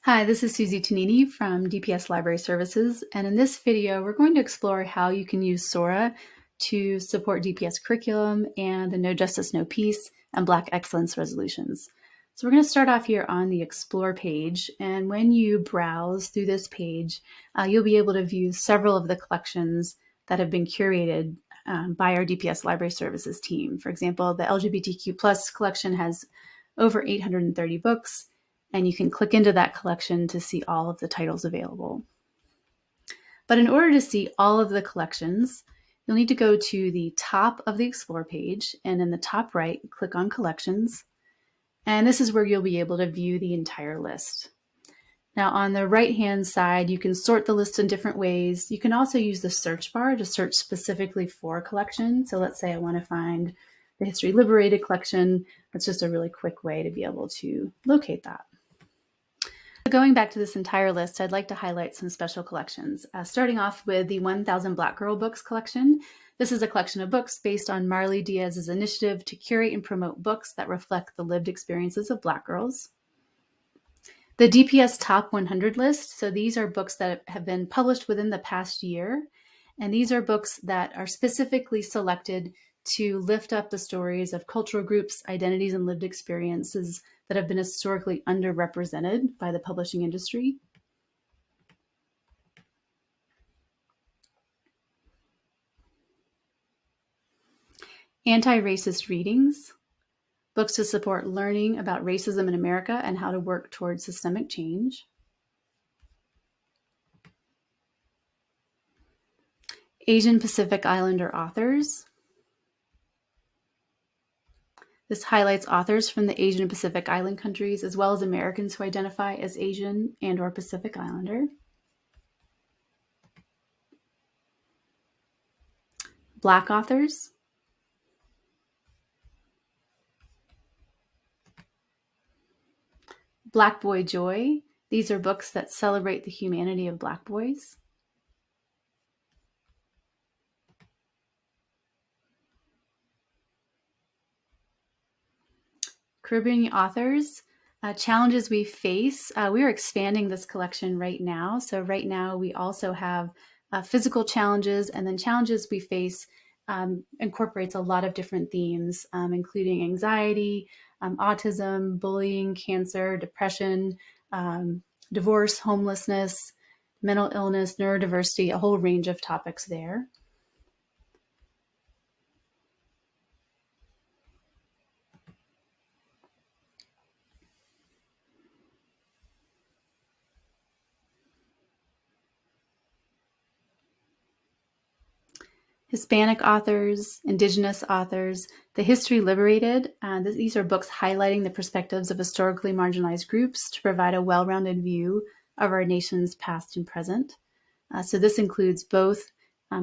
Hi, this is Susie Tonini from DPS Library Services, and in this video we're going to explore how you can use Sora to support DPS curriculum and the No Justice, No Peace and Black Excellence resolutions. So we're going to start off here on the Explore page, and when you browse through this page, you'll be able to view several of the collections that have been curated by our DPS Library Services team. For example, the LGBTQ+ collection has over 830 books, and you can click into that collection to see all of the titles available. But in order to see all of the collections, you'll need to go to the top of the Explore page, and in the top right, click on Collections, and this is where you'll be able to view the entire list. Now on the right-hand side, you can sort the list in different ways. You can also use the search bar to search specifically for a collection. So let's say I want to find the History Liberated collection. That's just a really quick way to be able to locate that. Going back to this entire list, I'd like to highlight some special collections, starting off with the 1000 Black Girl Books collection. This is a collection of books based on Marley Diaz's initiative to curate and promote books that reflect the lived experiences of Black girls. The DPS Top 100 list, so these are books that have been published within the past year, and these are books that are specifically selected to lift up the stories of cultural groups, identities, and lived experiences that have been historically underrepresented by the publishing industry. Anti-racist readings, books to support learning about racism in America and how to work towards systemic change. Asian Pacific Islander authors. This highlights authors from the Asian and Pacific Island countries, as well as Americans who identify as Asian and/or Pacific Islander. Black authors. Black Boy Joy. These are books that celebrate the humanity of Black boys. Caribbean authors. Challenges we face. We are expanding this collection right now. So right now we also have physical challenges, and then challenges we face incorporates a lot of different themes, including anxiety, autism, bullying, cancer, depression, divorce, homelessness, mental illness, neurodiversity, a whole range of topics there. Hispanic authors, Indigenous authors, the History Liberated. These are books highlighting the perspectives of historically marginalized groups to provide a well-rounded view of our nation's past and present. So this includes both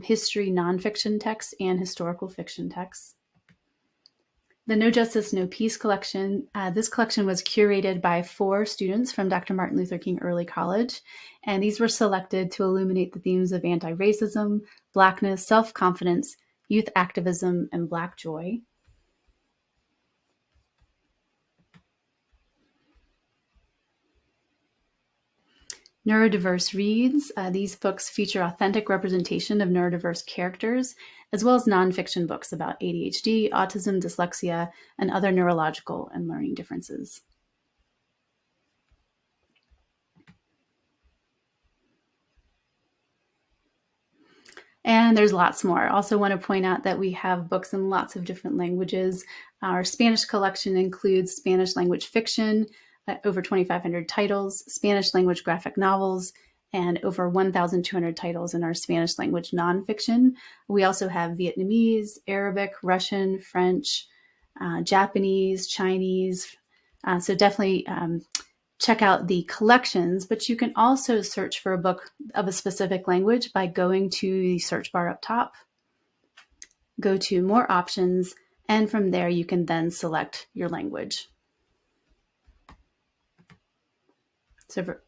history nonfiction texts and historical fiction texts. The No Justice, No Peace collection. This collection was curated by 4 students from Dr. Martin Luther King Early College, and these were selected to illuminate the themes of anti-racism, Blackness, self-confidence, youth activism, and Black joy. Neurodiverse Reads. These books feature authentic representation of neurodiverse characters, as well as nonfiction books about ADHD, autism, dyslexia, and other neurological and learning differences. And there's lots more. I also want to point out that we have books in lots of different languages. Our Spanish collection includes Spanish language fiction, over 2,500 titles, Spanish language graphic novels, and over 1,200 titles in our Spanish language nonfiction. We also have Vietnamese, Arabic, Russian, French, Japanese, Chinese. So definitely check out the collections, but you can also search for a book of a specific language by going to the search bar up top, go to More Options, and from there you can then select your language. So for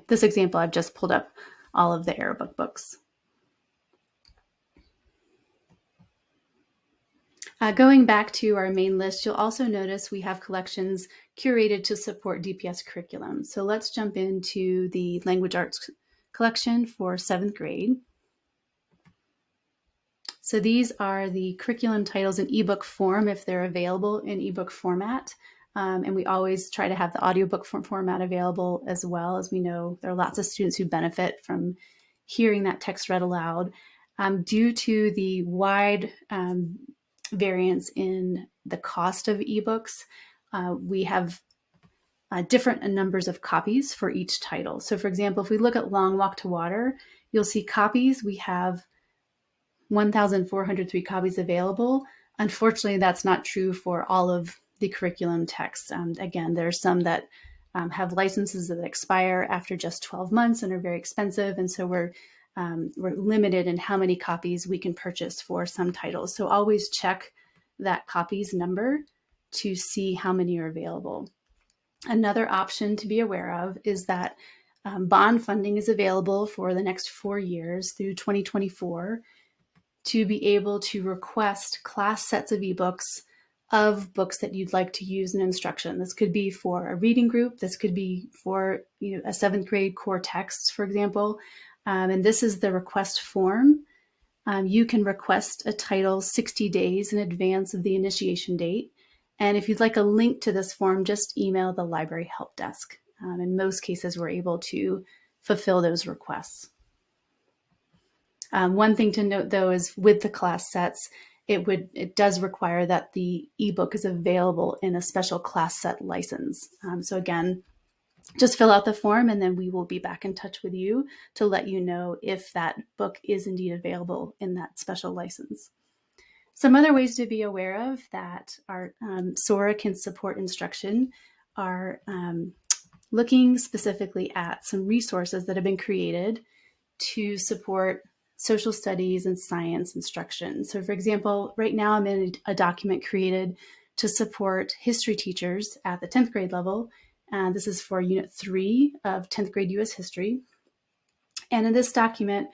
this example, I've just pulled up all of the Arabic books. Going back to our main list, you'll also notice we have collections curated to support DPS curriculum. So let's jump into the language arts collection for 7th grade. So these are the curriculum titles in ebook form if they're available in ebook format. And we always try to have the audiobook format available as well, as we know there are lots of students who benefit from hearing that text read aloud. Due to the wide variance in the cost of ebooks, we have different numbers of copies for each title. So for example, if we look at Long Walk to Water, you'll see copies. We have 1,403 copies available. Unfortunately, that's not true for all of the curriculum texts. Again, there are some that have licenses that expire after just 12 months and are very expensive. And so we're limited in how many copies we can purchase for some titles. So always check that copies number to see how many are available. Another option to be aware of is that bond funding is available for the next 4 years through 2024 to be able to request class sets of ebooks of books that you'd like to use in instruction. This could be for a reading group. This could be for a 7th grade core text, for example. And this is the request form. You can request a title 60 days in advance of the initiation date. And if you'd like a link to this form, just email the library help desk. In most cases, we're able to fulfill those requests. One thing to note, though, is with the class sets, it does require that the ebook is available in a special class set license. So again, just fill out the form and then we will be back in touch with you to let you know if that book is indeed available in that special license. Some other ways to be aware of that our Sora can support instruction are looking specifically at some resources that have been created to support social studies and science instruction. So for example, right now I'm in a document created to support history teachers at the 10th grade level. This is for Unit 3 of 10th grade U.S. History. And in this document,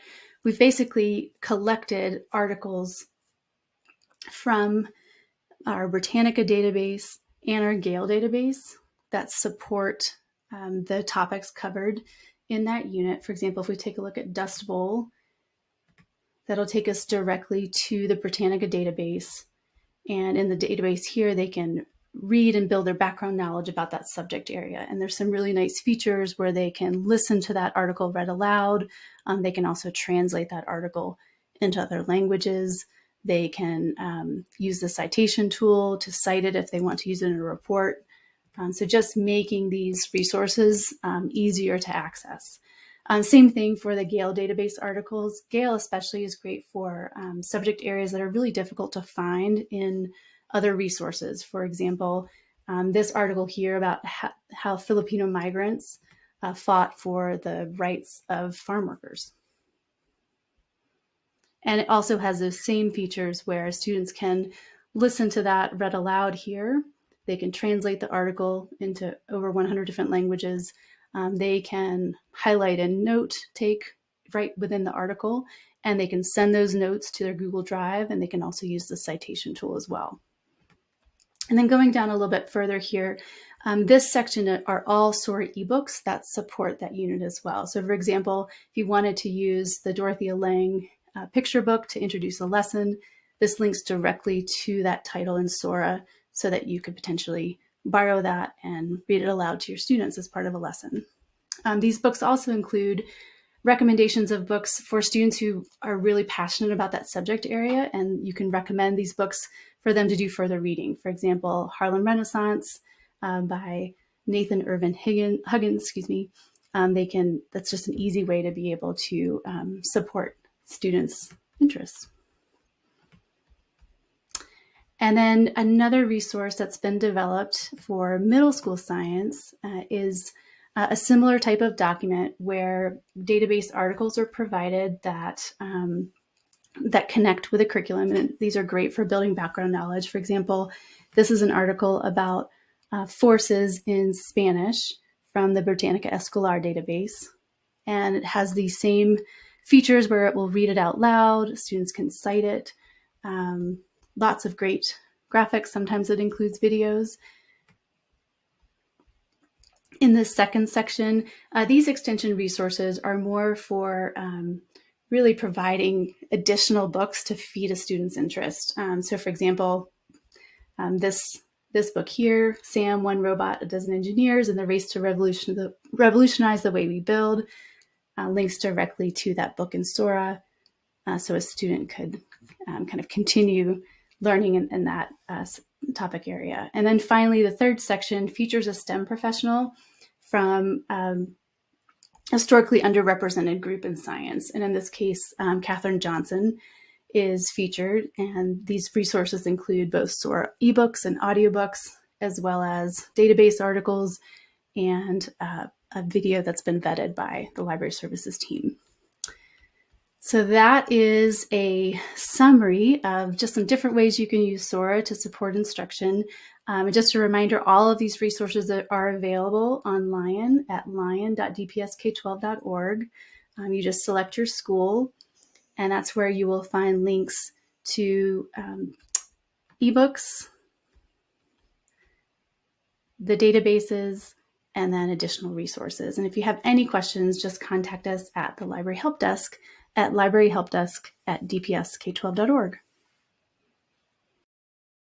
we've basically collected articles from our Britannica database and our Gale database that support the topics covered in that unit. For example, if we take a look at Dust Bowl, that'll take us directly to the Britannica database. And in the database here, they can read and build their background knowledge about that subject area. And there's some really nice features where they can listen to that article read aloud. They can also translate that article into other languages. They can use the citation tool to cite it if they want to use it in a report. So just making these resources easier to access. Same thing for the Gale database articles. Gale especially is great for subject areas that are really difficult to find in other resources. For example, this article here about how Filipino migrants fought for the rights of farm workers. And it also has those same features where students can listen to that read aloud here. They can translate the article into over 100 different languages. They can highlight and note take right within the article, and they can send those notes to their Google Drive, and they can also use the citation tool as well. And then going down a little bit further here, this section are all Sora ebooks that support that unit as well. So for example, if you wanted to use the Dorothea Lange picture book to introduce a lesson, this links directly to that title in Sora so that you could potentially borrow that and read it aloud to your students as part of a lesson. These books also include recommendations of books for students who are really passionate about that subject area, and you can recommend these books for them to do further reading. For example, Harlem Renaissance by Nathan Irvin Huggins, that's just an easy way to be able to support students' interests. And then another resource that's been developed for middle school science is a similar type of document where database articles are provided that connect with the curriculum. And these are great for building background knowledge. For example, this is an article about forces in Spanish from the Britannica Escolar database. And it has the same features where it will read it out loud. Students can cite it. lots of great graphics. Sometimes it includes videos. In this second section, these extension resources are more for really providing additional books to feed a student's interest. So for example, this book here, Sam, One Robot, a Dozen Engineers, and the Race to Revolutionize the Way We Build, links directly to that book in Sora, so a student could kind of continue learning in that topic area. And then finally, the third section features a STEM professional from historically underrepresented group in science. And in this case, Katherine Johnson is featured, and these resources include both Sora eBooks and audiobooks, as well as database articles and a video that's been vetted by the library services team. So that is a summary of just some different ways you can use Sora to support instruction. And just a reminder, all of these resources are available on Lion at lion.dpsk12.org. You just select your school, and that's where you will find links to eBooks, the databases, and then additional resources. And if you have any questions, just contact us at the Library Help Desk at libraryhelpdesk@dpsk12.org.